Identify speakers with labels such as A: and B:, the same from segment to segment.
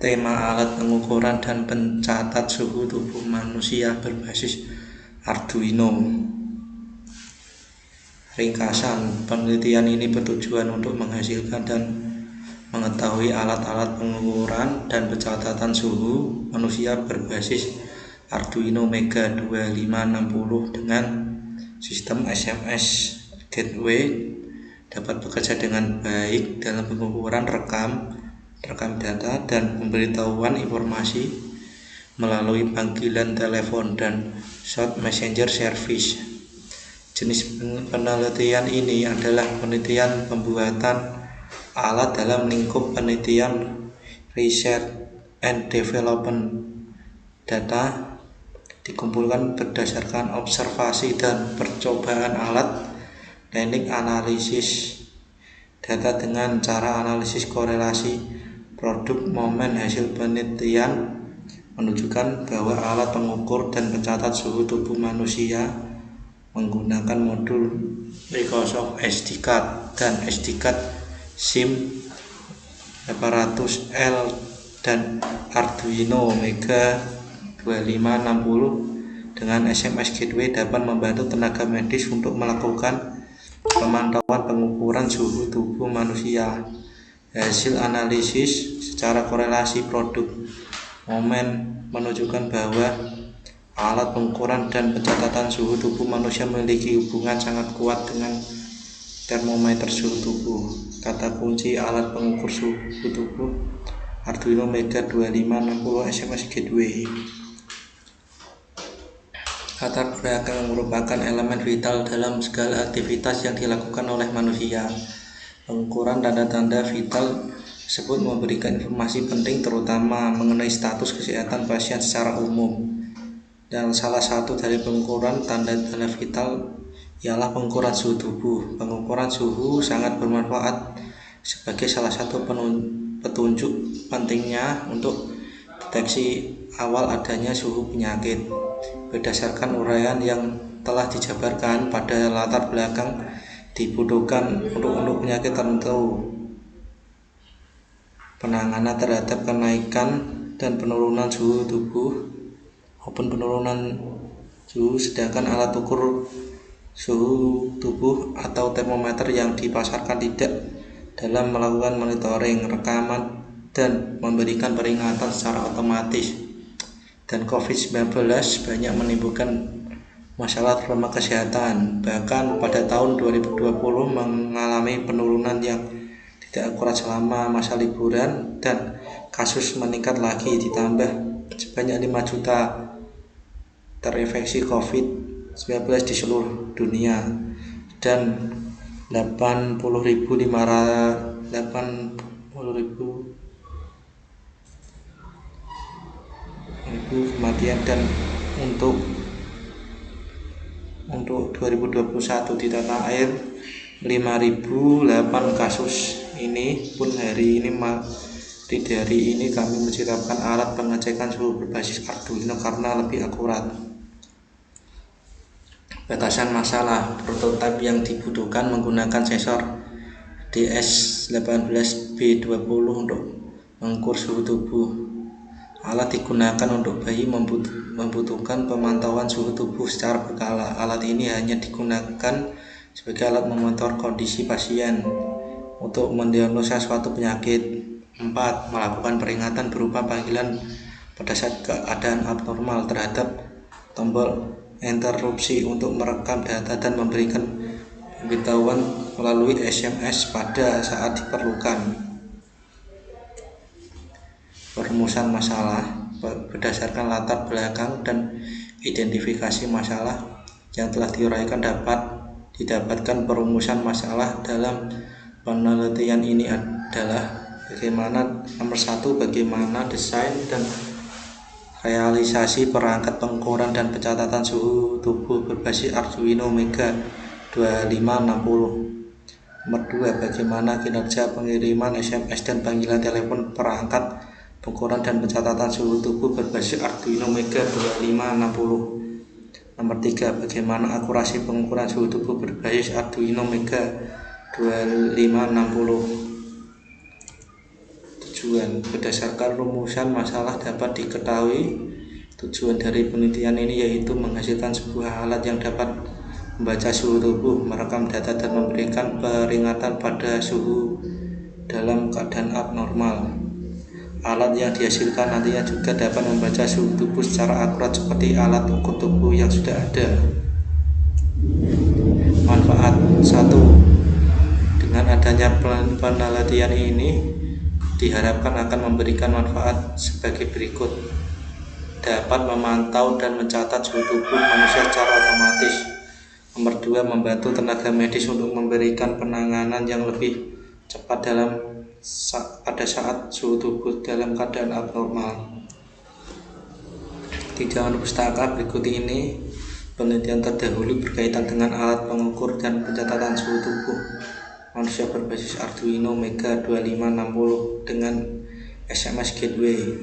A: Tema alat pengukuran dan pencatat suhu tubuh manusia berbasis Arduino. Ringkasan, penelitian ini bertujuan untuk menghasilkan dan mengetahui alat-alat pengukuran dan pencatatan suhu manusia berbasis Arduino Mega 2560 dengan sistem SMS Gateway dapat bekerja dengan baik dalam pengukuran rekam data dan pemberitahuan informasi melalui panggilan telepon dan short messenger service. Jenis penelitian ini adalah penelitian pembuatan alat dalam lingkup penelitian research and development. Data dikumpulkan berdasarkan observasi dan percobaan alat teknik analisis data dengan cara analisis korelasi produk momen. Hasil penelitian menunjukkan bahwa alat pengukur dan pencatat suhu tubuh manusia menggunakan modul Microsoft SD Card dan SD Card SIM 800L dan Arduino Mega 2560 dengan SMS Gateway dapat membantu tenaga medis untuk melakukan pemantauan pengukuran suhu tubuh manusia. Hasil analisis secara korelasi produk momen menunjukkan bahwa alat pengukuran dan pencatatan suhu tubuh manusia memiliki hubungan sangat kuat dengan termometer suhu tubuh. Kata kunci alat pengukur suhu tubuh Arduino Mega 2560 SMS Gateway. Latar belakang merupakan elemen vital dalam segala aktivitas yang dilakukan oleh manusia. Pengukuran tanda-tanda vital tersebut memberikan informasi penting terutama mengenai status kesehatan pasien secara umum. Dan salah satu dari pengukuran tanda-tanda vital ialah pengukuran suhu tubuh. Pengukuran suhu sangat bermanfaat sebagai salah satu petunjuk pentingnya untuk deteksi awal adanya suhu penyakit. Berdasarkan uraian yang telah dijabarkan pada latar belakang dibutuhkan untuk penyakit tertentu, penanganan terhadap kenaikan dan penurunan suhu tubuh maupun penurunan suhu, sedangkan alat ukur suhu tubuh atau termometer yang dipasarkan tidak dalam melakukan monitoring, rekaman, dan memberikan peringatan secara otomatis. Dan COVID-19 banyak menimbulkan masalah terutama kesehatan. Bahkan pada tahun 2020 mengalami penurunan yang tidak akurat selama masa liburan dan kasus meningkat lagi, ditambah sebanyak 5 juta terinfeksi COVID-19 di seluruh dunia dan 80.000 kematian. Dan untuk 2021 di tanah air 5.008 kasus. Ini pun hari ini kami menciptakan alat pengecekan suhu berbasis Arduino karena lebih akurat. Batasan masalah, prototipe yang dibutuhkan menggunakan sensor DS18B20 untuk mengukur suhu tubuh. Alat digunakan untuk bayi membutuhkan pemantauan suhu tubuh secara berkala. Alat ini hanya digunakan sebagai alat memonitor kondisi pasien untuk mendiagnosa suatu penyakit. 4. Melakukan peringatan berupa panggilan pada saat keadaan abnormal terhadap tombol interupsi untuk merekam data dan memberikan pemberitahuan melalui SMS pada saat diperlukan. Perumusan masalah berdasarkan latar belakang dan identifikasi masalah yang telah diuraikan dapat didapatkan. Perumusan masalah dalam penelitian ini adalah nomor 1, bagaimana desain dan realisasi perangkat pengukuran dan pencatatan suhu tubuh berbasis Arduino Mega 2560. Nomor 2, bagaimana kinerja pengiriman SMS dan panggilan telepon perangkat pengukuran dan pencatatan suhu tubuh berbasis Arduino Mega 2560. Nomor 3, bagaimana akurasi pengukuran suhu tubuh berbasis Arduino Mega 2560. tujuan. Berdasarkan rumusan masalah dapat diketahui tujuan dari penelitian ini yaitu menghasilkan sebuah alat yang dapat membaca suhu tubuh, merekam data dan memberikan peringatan pada suhu dalam keadaan abnormal. Alat yang dihasilkan nantinya juga dapat membaca suhu tubuh secara akurat seperti alat ukur tubuh yang sudah ada. Manfaat 1. Dengan adanya penelitian ini diharapkan akan memberikan manfaat sebagai berikut. Dapat memantau dan mencatat suhu tubuh manusia secara otomatis. Nomor 2, membantu tenaga medis untuk memberikan penanganan yang lebih cepat pada saat suhu tubuh dalam keadaan abnormal. Di dalam pustaka berikut ini penelitian terdahulu berkaitan dengan alat pengukur dan pencatatan suhu tubuh manusia berbasis Arduino Mega 2560 dengan SMS Gateway.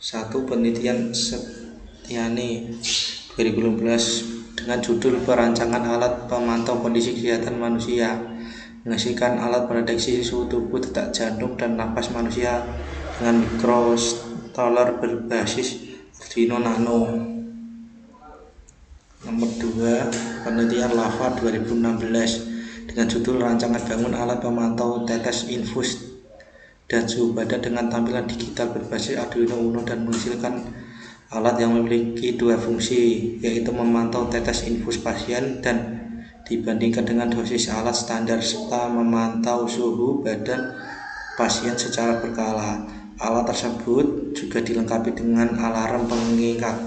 A: 1. Penelitian Setiani 2015 dengan judul Perancangan Alat Pemantau Kondisi Kesehatan Manusia, menghasilkan alat pendeteksi suhu tubuh, detak jantung, dan napas manusia dengan microcontroller berbasis Arduino Nano. Nomor 2, penelitian Lava 2016 dengan judul Rancangan Bangun Alat Pemantau Tetes Infus dan Suhu Badan dengan tampilan digital berbasis Arduino Uno dan menghasilkan alat yang memiliki dua fungsi, yaitu memantau tetes infus pasien dan dibandingkan dengan dosis alat standar serta memantau suhu badan pasien secara berkala. Alat tersebut juga dilengkapi dengan alarm pengingat.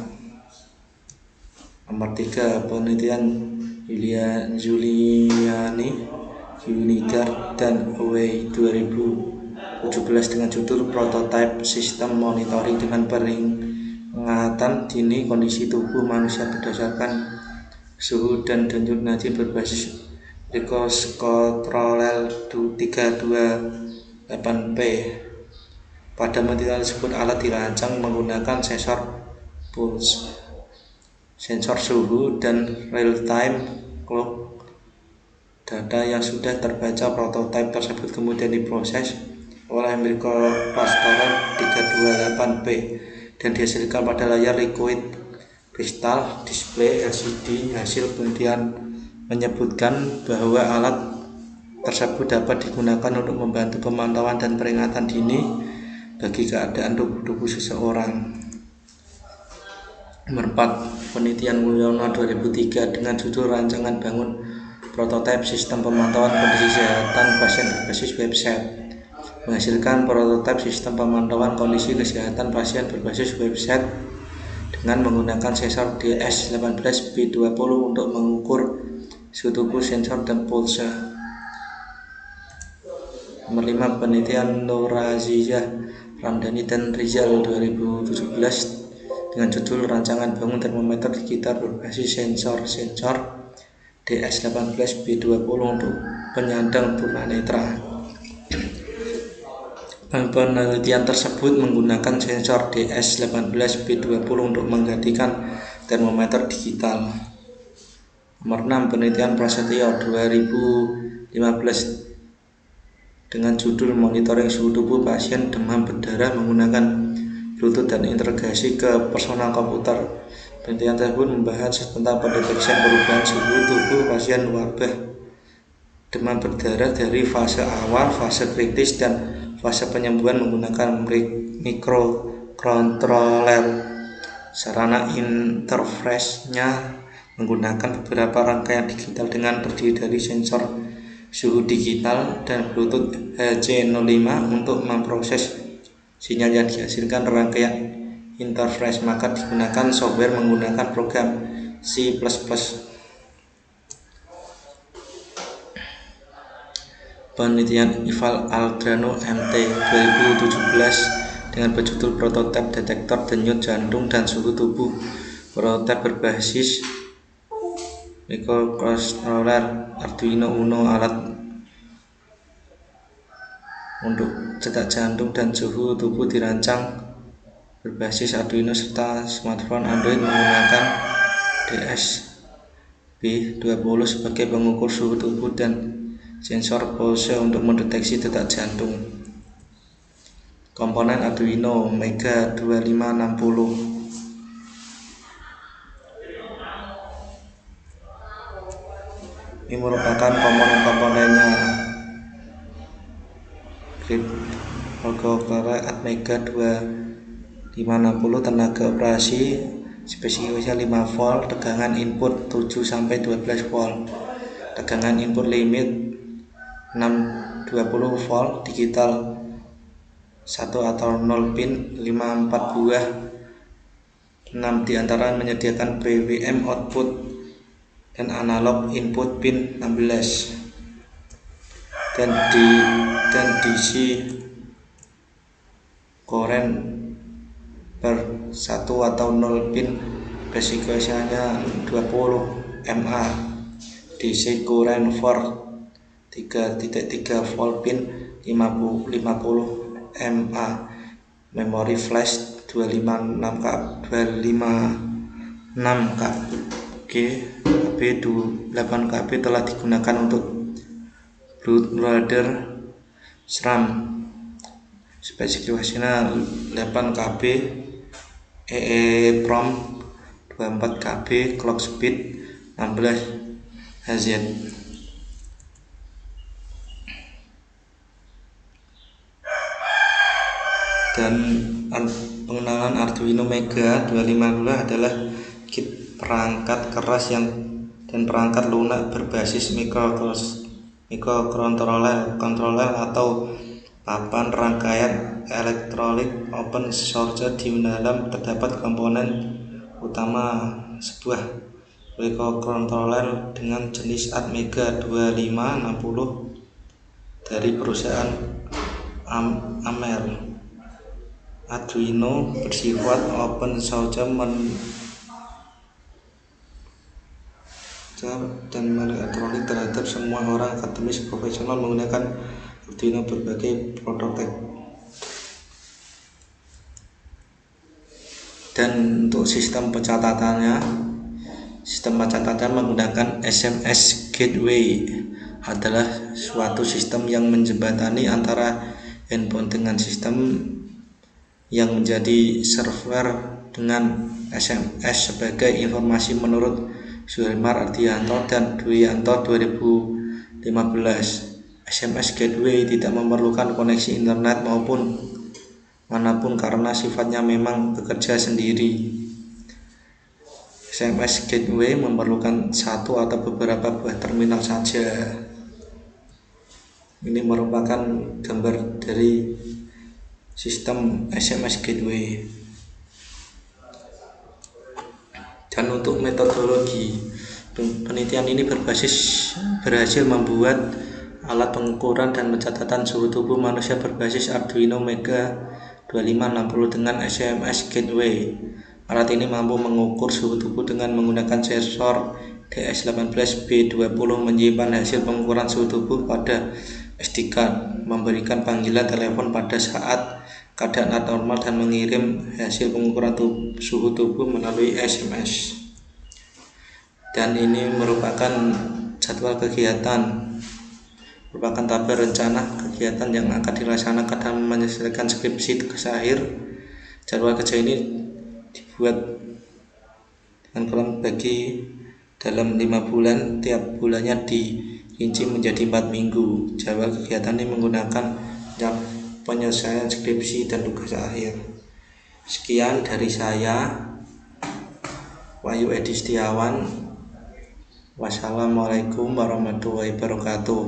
A: Nomor 3, penelitian Giuliani, Unigard, dan Away 2017 dengan judul Prototype System Monitoring dengan peringatan dini kondisi tubuh manusia berdasarkan suhu dan denyut nadi berbasis microcontroller 328P. Pada penelitian tersebut alat dirancang menggunakan sensor pulse, sensor suhu, dan real-time clock. Data yang sudah terbaca prototipe tersebut kemudian diproses oleh microcontroller 328P dan dihasilkan pada layar liquid kristal display LCD. Hasil penelitian menyebutkan bahwa alat tersebut dapat digunakan untuk membantu pemantauan dan peringatan dini bagi keadaan tubuh seseorang. Nomor 4, penelitian Mulyono 2003 dengan judul Rancangan Bangun Prototipe Sistem Pemantauan Kondisi Kesehatan Pasien berbasis website, menghasilkan prototipe sistem pemantauan kondisi kesehatan pasien berbasis website dengan menggunakan sensor DS18B20 untuk mengukur suhu tubuh, sensor, dan pulse. Nomor 5, penelitian Nurazizah Ramdhani dan Rizal 2017 dengan judul Rancangan Bangun Termometer Digital berbasis sensor DS18B20 untuk penyandang tunanetra. Penelitian tersebut menggunakan sensor DS18B20 untuk menggantikan termometer digital. Nomor 6, penelitian Prasetyo 2015 dengan judul Monitoring Suhu Tubuh Pasien Demam Berdarah menggunakan Bluetooth dan integrasi ke personal komputer. Penelitian tersebut membahas tentang pendeteksian perubahan suhu tubuh pasien wabah demam berdarah dari fase awal, fase kritis, dan fase penyembuhan menggunakan microcontroller. Sarana interface-nya menggunakan beberapa rangkaian digital dengan terdiri dari sensor suhu digital dan Bluetooth HC05 untuk memproses sinyal yang dihasilkan rangkaian interface, maka digunakan software menggunakan program C++. Penelitian Ival Aldrano MT 2017 dengan berjudul Prototipe Detektor Denyut Jantung dan Suhu Tubuh. Prototipe berbasis microcontroller Arduino Uno. Alat untuk detak jantung dan suhu tubuh dirancang berbasis Arduino serta smartphone Android menggunakan DS-B20 sebagai pengukur suhu tubuh dan sensor pulse untuk mendeteksi detak jantung. komponen Arduino Mega 2560. Ini merupakan komponen-komponennya. Grid Microcontroller Atmega 2560, tenaga operasi spesifikasinya 5 volt, tegangan input 7 sampai 12 volt, tegangan input limit 620 volt, digital 1 atau 0 pin 54 buah, 6 diantara menyediakan PWM output dan analog input pin 16, dan DC current per 1 atau 0 pin resikonya 20 mA, DC current for 3.3 volt pin 50 mA, memori flash 256 KB 8 KB telah digunakan untuk bootloader SRAM, spesifikasinya 8 KB, EEPROM 24 KB, clock speed 16 Hz. Dan pengenalan Arduino Mega 250 adalah kit perangkat keras dan perangkat lunak berbasis microcontroller atau papan rangkaian elektronik open source. Di dalam terdapat komponen utama sebuah microcontroller dengan jenis Atmega 2560 dari perusahaan Amer. Arduino bersifat open source dan elektronik terhadap semua orang akademis profesional menggunakan Arduino berbagai prototipe. Dan untuk sistem pencatatannya menggunakan SMS Gateway, adalah suatu sistem yang menjembatani antara handphone dengan sistem yang menjadi server dengan SMS sebagai informasi menurut Suhermar Ardianto dan Dwianto 2015. SMS Gateway tidak memerlukan koneksi internet maupun manapun karena sifatnya memang bekerja sendiri. SMS Gateway memerlukan satu atau beberapa buah terminal saja. Ini merupakan gambar dari sistem SMS Gateway. Dan untuk metodologi penelitian ini berhasil membuat alat pengukuran dan pencatatan suhu tubuh manusia berbasis Arduino Mega 2560 dengan SMS Gateway. Alat ini mampu mengukur suhu tubuh dengan menggunakan sensor DS18B20, menyimpan hasil pengukuran suhu tubuh pada SD card, memberikan panggilan telepon pada saat keadaan abnormal, dan mengirim hasil pengukuran suhu tubuh melalui SMS. Dan ini merupakan jadwal kegiatan, merupakan tabel rencana kegiatan yang akan dilaksanakan dan menyelesaikan skripsi tugas akhir. Jadwal kerja ini dibuat dengan kolom bagi dalam 5 bulan, tiap bulannya dirinci menjadi 4 minggu. Jadwal kegiatan ini menggunakan penyelesaian skripsi dan tugas akhir. Sekian dari saya, Wahyu Edi Setiawan. Wassalamualaikum warahmatullahi wabarakatuh.